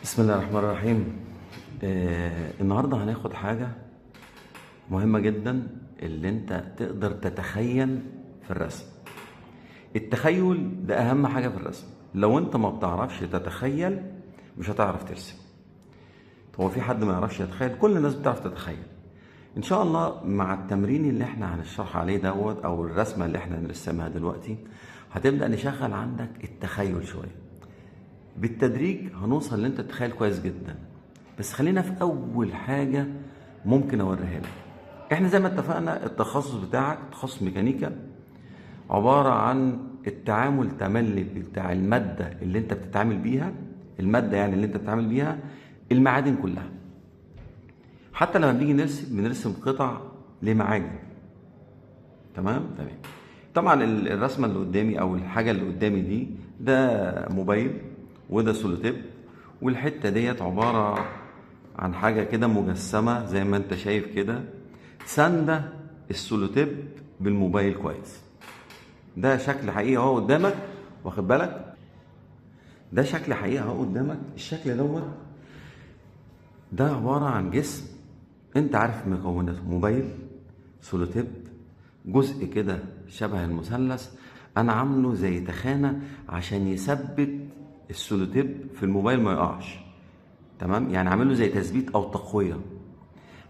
بسم الله الرحمن الرحيم. النهارده هناخد حاجة مهمة جدا، اللي انت تقدر تتخيل في الرسم. التخيل ده اهم حاجة في الرسم. لو انت ما بتعرفش تتخيل مش هتعرف ترسم. هو في حد ما يعرفش يتخيل؟ كل الناس بتعرف تتخيل. ان شاء الله مع التمرين اللي احنا هنشرح عليه دوت او الرسمة اللي احنا هنرسمها دلوقتي هتبدأ نشغل عندك التخيل شوية. بالتدريج هنوصل ان انت تتخيل كويس جدا. بس خلينا في اول حاجة ممكن اوريها لك. احنا زي ما اتفقنا التخصص بتاعك تخصص ميكانيكا، عبارة عن التعامل تملي بتاع المادة اللي انت بتتعامل بيها، المادة يعني اللي انت بتتعامل بيها، المعادن كلها. حتى لما بنيجي نرسم بنرسم قطع لمعادن. تمام. طبعا الرسمة اللي قدامي او الحاجة اللي قدامي دي ده موبايل وده سولوتيب، والحتة ديت عبارة عن حاجة كده مجسمة زي ما انت شايف كده، ساندة السولوتيب بالموبايل كويس. ده شكل حقيقي اهو قدامك، واخد بالك؟ ده شكل حقيقي اهو قدامك. الشكل دوت ده عبارة عن جسم انت عارف مكوناته، موبايل، سولوتيب، جزء كده شبه المثلث انا عامله زي تخانة عشان يثبت السولوتيب في الموبايل ما يقعش. تمام، يعني عامله زي تثبيت او تقوية.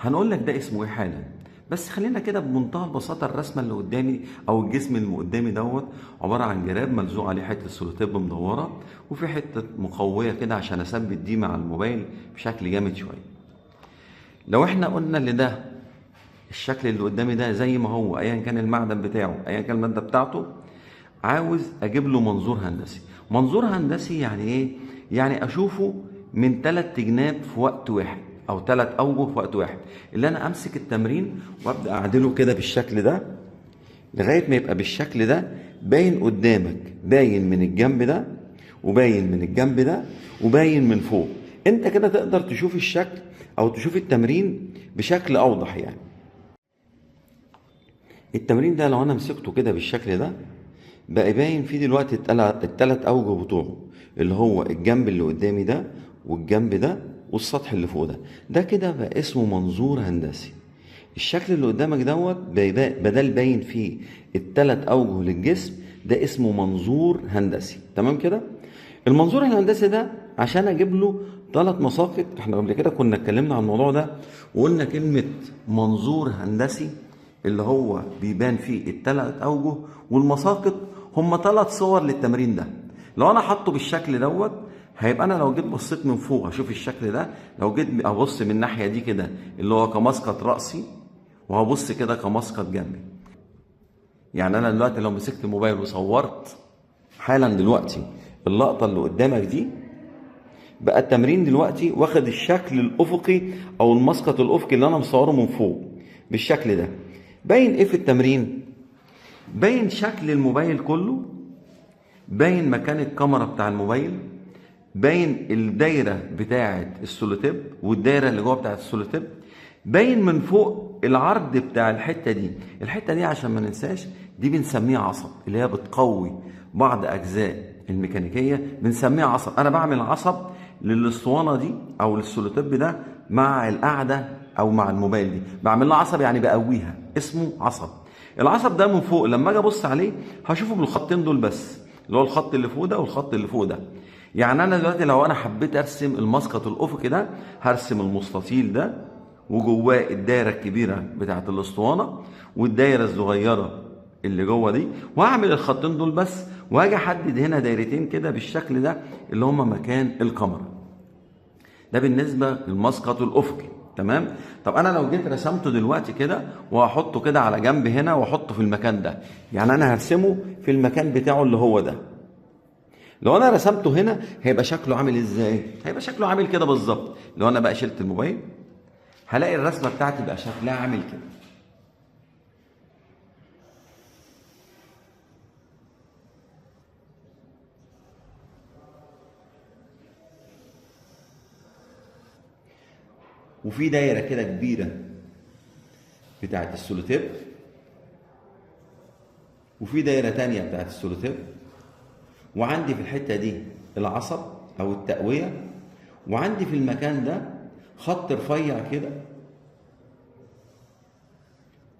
هنقول لك ده اسمه ايه حالا، بس خلينا كده بمنتهى البساطة. الرسمة اللي قدامي او الجسم اللي قدامي دوت عبارة عن جراب ملزوق عليه حتة سولوتيب مدورة، وفي حتة مقوية كده عشان اثبت دي مع الموبايل بشكل جامد شوية. لو احنا قلنا اللي ده الشكل اللي قدامي ده زي ما هو ايا كان المعدن بتاعه ايا كان المادة بتاعته، عاوز اجيب له منظور هندسي. منظور هندسي يعني ايه؟ يعني اشوفه من 3 جناب في وقت واحد او 3 اوجه في وقت واحد. اللي انا امسك التمرين وابدا اعدله كده بالشكل ده لغايه ما يبقى بالشكل ده باين قدامك، باين من الجنب ده وباين من الجنب ده وباين من فوق. انت كده تقدر تشوف الشكل او تشوف التمرين بشكل اوضح. يعني التمرين ده لو انا مسكته كده بالشكل ده بقى باين فيه دلوقتي التلات اوجه بتوعه، اللي هو الجنب اللي قدامي ده والجنب ده والسطح اللي فوق ده. ده كده بقى اسمه منظور هندسي. الشكل اللي قدامك دوت بدل باين فيه التلات اوجه للجسم، ده اسمه منظور هندسي. تمام كده؟ المنظور الهندسي ده عشان اجيب له 3 مساقط، احنا قبل كده كنا اتكلمنا عن الموضوع ده وقلنا كلمة منظور هندسي اللي هو بيبان فيه التلات اوجه والمساقط. هم 3 صور للتمرين ده. لو انا حاطه بالشكل دوت هيبقى انا لو جيت بصيت من فوق هشوف الشكل ده، لو جيت ابص من الناحيه دي كده اللي هو كمسقط راسي، وهبص كده كمسقط جنبي. يعني انا دلوقتي لو مسكت الموبايل وصورت حالا دلوقتي اللقطه اللي قدامك دي، بقى التمرين دلوقتي واخد الشكل الافقي او المسقط الافقي اللي انا مصوره من فوق بالشكل ده. باين ايه في التمرين؟ باين شكل الموبايل كله، باين مكان الكاميرا بتاع الموبايل، باين الدايره بتاعه السولوتيب والدايره اللي جوه بتاعه السولوتيب، باين من فوق العرض بتاع الحته دي. الحته دي عشان ما ننساش دي بنسميها عصب، اللي هي بتقوي بعض اجزاء الميكانيكيه بنسميها عصب. انا بعمل عصب للاسطوانه دي او للسولوتيب ده مع القاعده او مع الموبايل دي، بعمل لها عصب يعني بقويها، اسمه عصب. العصب ده من فوق لما اجي ابص عليه هشوفه بالخطين دول بس، اللي هو الخط اللي فوق ده والخط اللي فوق ده. يعني انا دلوقتي لو انا حبيت ارسم المسقط الافقي ده هرسم المستطيل ده وجواه الدايره الكبيره بتاعه الاسطوانه والدايره الصغيره اللي جوه دي، وهعمل الخطين دول بس، وهاجي احدد هنا دايرتين كده بالشكل ده اللي هما مكان الكاميرا. ده بالنسبه للمسقط الافقي. تمام. طب انا لو جيت رسمته دلوقتي كده وهحطه كده على جنب هنا واحطه في المكان ده، يعني انا هرسمه في المكان بتاعه اللي هو ده. لو انا رسمته هنا هيبقى شكله عامل ازاي؟ هيبقى شكله عامل كده بالظبط. لو انا بقى شلت الموبايل هلاقي الرسمه بتاعتي بقى شكلها عامل كده. وفي دايره كده كبيره بتاعت السولوتيب، وفي دايره تانية بتاعت السولوتيب، وعندي في الحته دي العصب او التقويه، وعندي في المكان ده خط رفيع كده،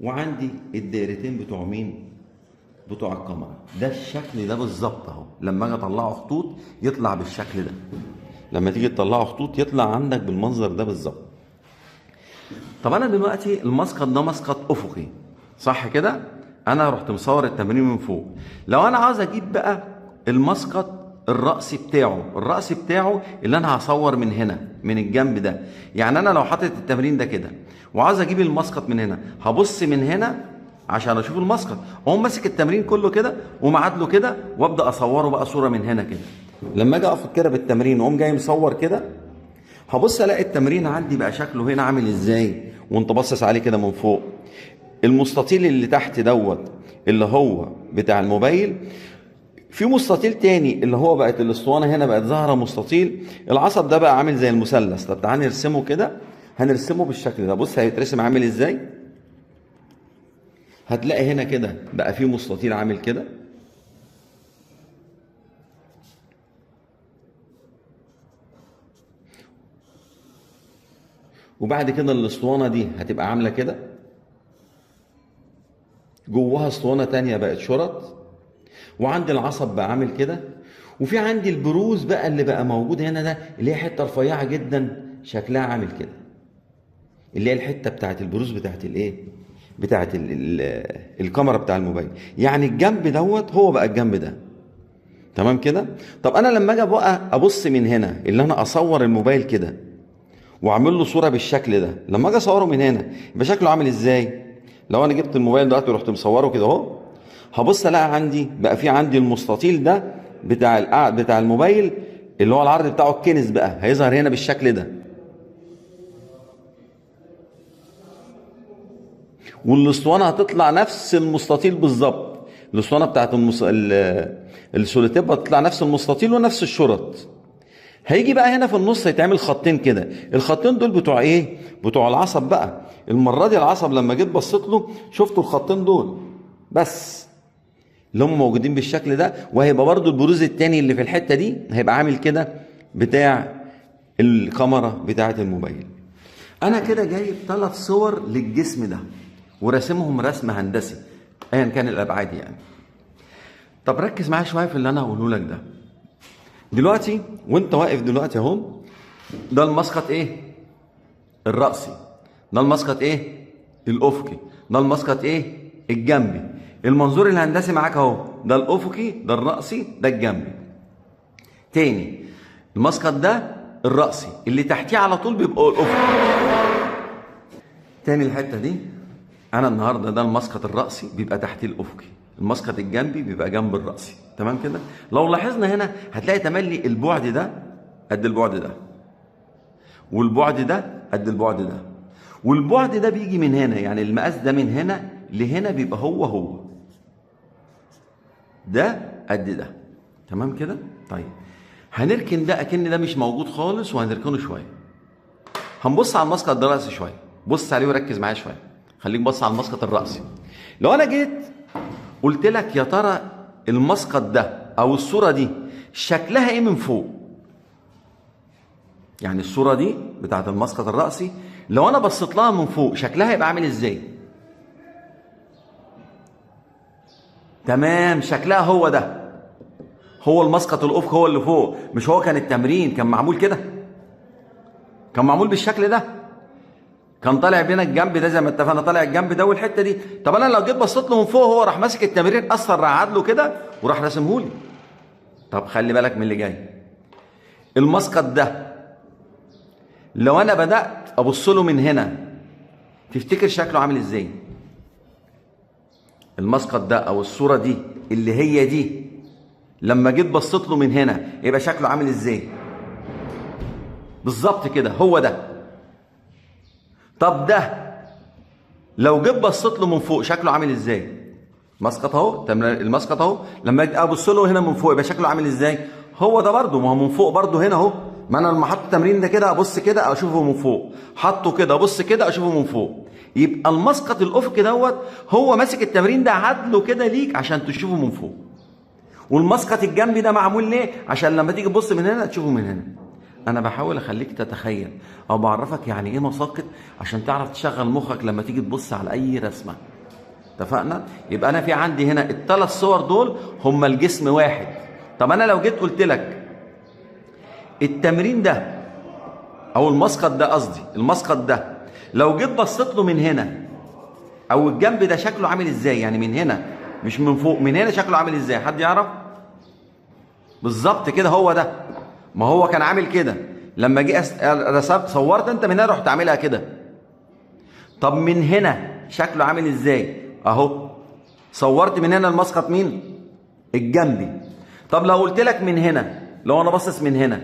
وعندي الدايرتين بتوع مين؟ بتوع الكاميرا. ده الشكل ده بالظبط اهو. لما اجي اطلعه خطوط يطلع بالشكل ده. لما تيجي تطلعه خطوط يطلع عندك بالمنظر ده بالظبط. طب انا دلوقتي المسقط ده مسقط افقي، صح كده؟ انا رحت مصور التمرين من فوق. لو انا عاوز اجيب بقى المسقط الرأسي بتاعه، الرأسي بتاعه اللي انا هصور من هنا من الجنب ده، يعني انا لو حاطط التمرين ده كده وعاوز اجيب المسقط من هنا، هبص من هنا عشان اشوف المسقط، اقوم ماسك التمرين كله كده ومعادله كده وابدا اصوره بقى صوره من هنا كده. لما اجي اقف كده بالتمرين واقوم جاي مصور كده، هبص الاقي التمرين عندي بقى شكله هنا عامل ازاي وانت باصص عليه كده من فوق. المستطيل اللي تحت دوت اللي هو بتاع الموبايل، في مستطيل تاني اللي هو بقت الاسطوانه هنا بقت ظاهره مستطيل، العصب ده بقى عامل زي المثلث. طب تعالى نرسمه كده، هنرسمه بالشكل ده. بص هيترسم عامل ازاي. هتلاقي هنا كده بقى فيه مستطيل عامل كده، وبعد كده الاسطوانه دي هتبقى عامله كده، جواها اسطوانه تانية بقت شرط، وعندي العصب بقى عامل كده، وفي عندي البروز بقى اللي بقى موجود هنا ده اللي هي حته رفيعه جدا شكلها عامل كده، اللي هي الحته بتاعت البروز بتاعت الايه؟ بتاعت الكاميرا بتاع الموبايل. يعني الجنب دوت هو بقى الجنب ده. تمام كده؟ طب انا لما اجي بقى ابص من هنا اللي انا اصور الموبايل كده واعمل له صوره بالشكل ده، لما اجي اصوره من هنا يبقى شكله عامل ازاي؟ لو انا جبت الموبايل دلوقتي ورحت مصوره كده اهو، هبص الاقي عندي بقى في عندي المستطيل ده بتاع الموبايل اللي هو العرض بتاعه الكنز بقى هيظهر هنا بالشكل ده، والاسطوانه هتطلع نفس المستطيل بالظبط. الاسطوانه بتاعت السوليتيب هتطلع نفس المستطيل ونفس الشرط. هيجي بقى هنا في النص هيتعمل خطين كده، الخطين دول بتوع ايه؟ بتوع العصب بقى. المره دي العصب لما جيت بصيت له شفتوا الخطين دول بس اللي هم موجودين بالشكل ده، وهيبقى برضو البروز التاني اللي في الحته دي هيبقى عامل كده بتاع الكاميرا بتاعه الموبايل. انا كده جايب 3 صور للجسم ده وراسمهم رسم هندسي ايا كان الابعاد يعني. طب ركز معايا شويه في اللي انا هقوله لك ده. دلوقتي وانت واقف دلوقتي اهو، ده المسقط ايه؟ الرأسي. ده المسقط ايه؟ الافقي. ده المسقط ايه؟ الجنبي. المنظور الهندسي معاك اهو، ده الافقي، ده الرأسي، ده الجنبي. تاني، المسقط ده الرأسي، اللي تحتيه على طول بيبقى الافقي. تاني الحته دي، انا النهارده ده المسقط الرأسي بيبقى تحتيه الافقي، المسقط الجنبي بيبقى جنب الرأسي. تمام كده؟ لو لاحظنا هنا هتلاقي تملي البعد ده قد البعد ده، والبعد ده قد البعد ده، والبعد ده بيجي من هنا، يعني المقاس ده من هنا لهنا بيبقى هو ده قد ده. تمام كده؟ طيب هنركن ده اكن ده مش موجود خالص وهنركنه شويه. هنبص على المسقط ده الرأسي شويه، بص عليه وركز معايا شويه، خليك بص على المسقط الرأسي. لو انا جيت قلت لك يا ترى المسقط ده او الصوره دي شكلها ايه من فوق؟ يعني الصوره دي بتاعت المسقط الرأسي لو انا بصيت لها من فوق شكلها يبقى عامل ازاي؟ تمام، شكلها هو ده، هو المسقط الافقي هو اللي فوق. مش هو كان التمرين كان معمول كده؟ كان معمول بالشكل ده، كان طالع بينا الجنب ده زي ما اتفقنا، طالع الجنب ده والحته دي. طب انا لو جيت بصيت له من فوق هو راح ماسك التمرين اثر رعد له كده وراح راسمه لي. طب خلي بالك من اللي جاي، المسقط ده لو انا بدات ابص له من هنا تفتكر شكله عامل ازاي؟ المسقط ده او الصوره دي اللي هي دي لما جيت بصيت له من هنا يبقى شكله عامل ازاي؟ بالظبط كده، هو ده. طب ده لو جيت بصيت له من فوق شكله عامل ازاي؟ مسقط اهو، المسقط اهو لما اجي ابص له هنا من فوق يبقى شكله عامل ازاي؟ هو ده برده، ما هو من فوق برده هنا اهو. ما انا لما حط التمرين ده كده ابص كده اشوفه من فوق، حطه كده ابص كده اشوفه من فوق. يبقى المسقط الافقي دوت هو ماسك التمرين ده عدله كده ليك عشان تشوفه من فوق. والمسقط الجنبي ده معمول ليه؟ عشان لما تيجي تبص من هنا تشوفه من هنا. انا بحاول اخليك تتخيل او بعرفك يعني ايه مساقط عشان تعرف تشغل مخك لما تيجي تبص على اي رسمه. اتفقنا؟ يبقى انا في عندي هنا الثلاث صور دول هما الجسم واحد. طب انا لو جيت قلت لك التمرين ده او المسقط ده، قصدي المسقط ده، لو جيت بصيت له من هنا او الجنب ده شكله عامل ازاي؟ يعني من هنا مش من فوق، من هنا شكله عامل ازاي؟ حد يعرف؟ بالظبط كده هو ده. ما هو كان عامل كده لما جه رسمت صورت انت من هنا رحت عاملها كده. طب من هنا شكله عامل ازاي؟ اهو صورت من هنا المسقط مين؟ الجنبي. طب لو قلت لك من هنا، لو انا باصص من هنا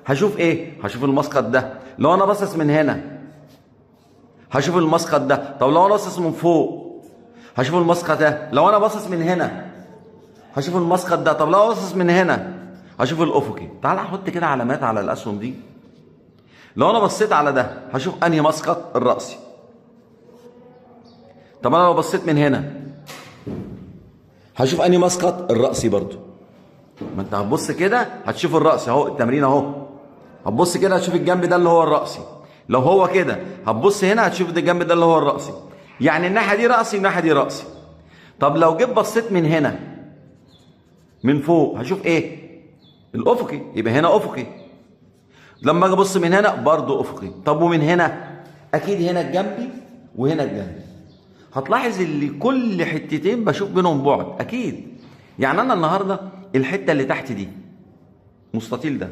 هشوف ايه؟ هشوف المسقط ده. لو انا باصص من هنا هشوف المسقط ده. طب لو انا باصص من فوق هشوف المسقط ده. لو انا باصص من هنا هشوف المسقط ده. طب لو باصص من هنا هشوف الافقي. تعال احط كده علامات على الاسهم دي. لو انا بصيت على ده هشوف انهي مسقط؟ الرأسي. طب انا لو بصيت من هنا هشوف انهي مسقط؟ الرأسي برضو. ما انت هتبص كده هتشوف الرأسي اهو، التمرين اهو. هتبص كده هتشوف الجنب ده اللي هو الرأسي. لو هو كده هتبص هنا هتشوف ده الجنب ده اللي هو الرأسي. يعني الناحية دي رأسي والناحية دي رأسي. طب لو جيت بصيت من هنا من فوق هشوف ايه؟ الافقي. يبقى هنا افقي. لما اجي ابص من هنا برضه افقي. طب ومن هنا؟ اكيد هنا الجنبي وهنا الجنبي. هتلاحظ ان كل حتتين بشوف بينهم بعد اكيد. يعني انا النهارده الحته اللي تحت دي مستطيل ده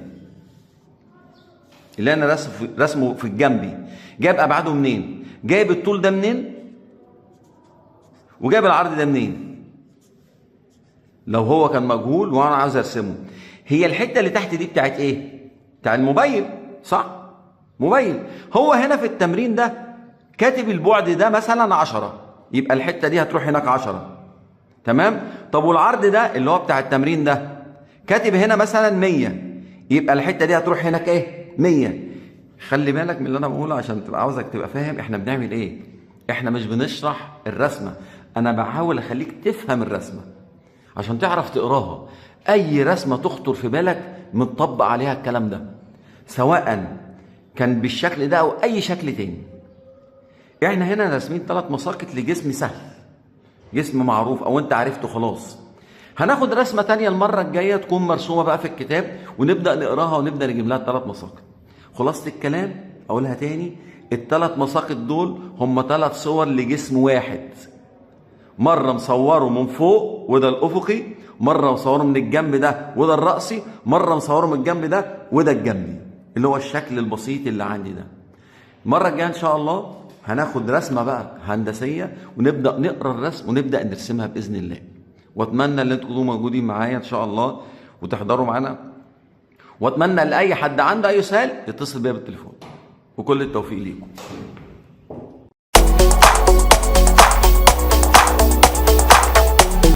اللي انا رسمه في الجنبي، جايب ابعاده منين؟ جايب الطول ده منين؟ وجايب العرض ده منين؟ لو هو كان مجهول وانا عاوز ارسمه. هي الحته اللي تحت دي بتاعت ايه؟ بتاع الموبايل، صح؟ موبايل. هو هنا في التمرين ده كاتب البعد ده مثلا 10، يبقى الحته دي هتروح هناك 10. تمام؟ طب والعرض ده اللي هو بتاع التمرين ده كاتب هنا مثلا 100، يبقى الحته دي هتروح هناك ايه؟ 100. خلي بالك من اللي انا بقوله عشان تبقى عاوزك تبقى فاهم احنا بنعمل ايه. احنا مش بنشرح الرسمه، انا بحاول اخليك تفهم الرسمه عشان تعرف تقراها. اي رسمه تخطر في بالك متطبق عليها الكلام ده، سواء كان بالشكل ده او اي شكل تاني. احنا هنا راسمين 3 مساقط لجسم سهل، جسم معروف او انت عرفته خلاص. هناخد رسمه تانية المره الجايه تكون مرسومه بقى في الكتاب ونبدا نقراها ونبدا نجيب لها ال3 مساقط. خلاصه الكلام اقولها تاني، ال3 مساقط دول هم 3 صور لجسم واحد. مره مصوره من فوق وده الافقي، مره مصوره من الجنب ده وده الرأسي، مره مصوره من الجنب ده وده الجنبي اللي هو الشكل البسيط اللي عندي ده. المره الجايه ان شاء الله هناخد رسمه بقى هندسيه ونبدا نقرا الرسم ونبدا نرسمها باذن الله. واتمنى ان انتم تكونوا موجودين معايا ان شاء الله وتحضروا معانا، واتمنى لاي حد عنده اي سؤال يتصل بيا بالتليفون. وكل التوفيق ليكم.